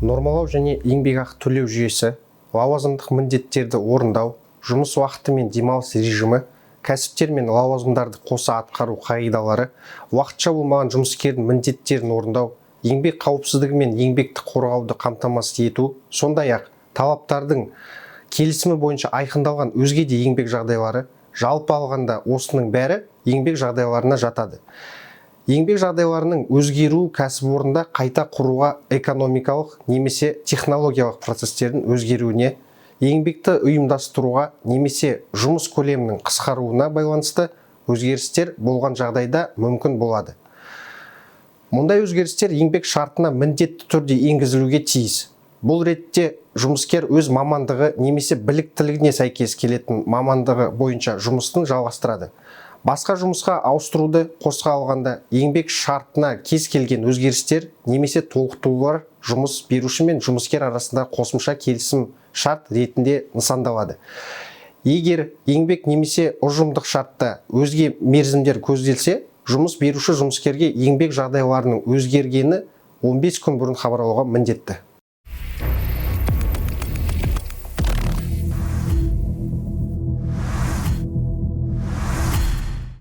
Нормалау және еңбекақы төлеу жүйесі, лауазымдық міндеттерді орындау, жұмыс уақыты мен демалыс режимі, кәсіптер мен лауазымдарды қоса атқару қағидалары, уақытша болмаған жұмыскердің міндеттерін орындау, еңбек қауіпсіздігі мен еңбекті қорғауды қамтамасыз ету, сондай-ақ талаптардың келісімі бойынша айқындалған өзге де еңбек жағдайлары, жалпы алғанда осының бәрі еңбек жағдайларына жатады. Еңбек жағдайларының өзгеруі кәсіпорында қайта құруға, экономикалық немесе технологиялық процестердің өзгеруіне, еңбекті ұйымдастыруға немесе жұмыс көлемінің қысқаруына байланысты өзгерістер болған жағдайда мүмкін болады. Мұндай өзгерістер еңбек шартына міндетті түрде енгізілуге тиіс. Бұл ретте жұмыскер өз мамандығы немесе біліктілігіне сәйкес келетін мамандығы бойынша жұмысын жалғастырады. Басқа жұмысқа ауыстыруды қоса алғанда еңбек шартына кез келген өзгерістер немесе толықтырулар жұмыс беруші мен жұмыскер арасында қосымша келісім шарт ретінде нысандалады. Егер еңбек немесе ұжымдық шартта өзге мерзімдер көзделсе, жұмыс беруші жұмыскерге еңбек жағдайларының өзгергені 15 күн бұрын хабарлауға міндетті.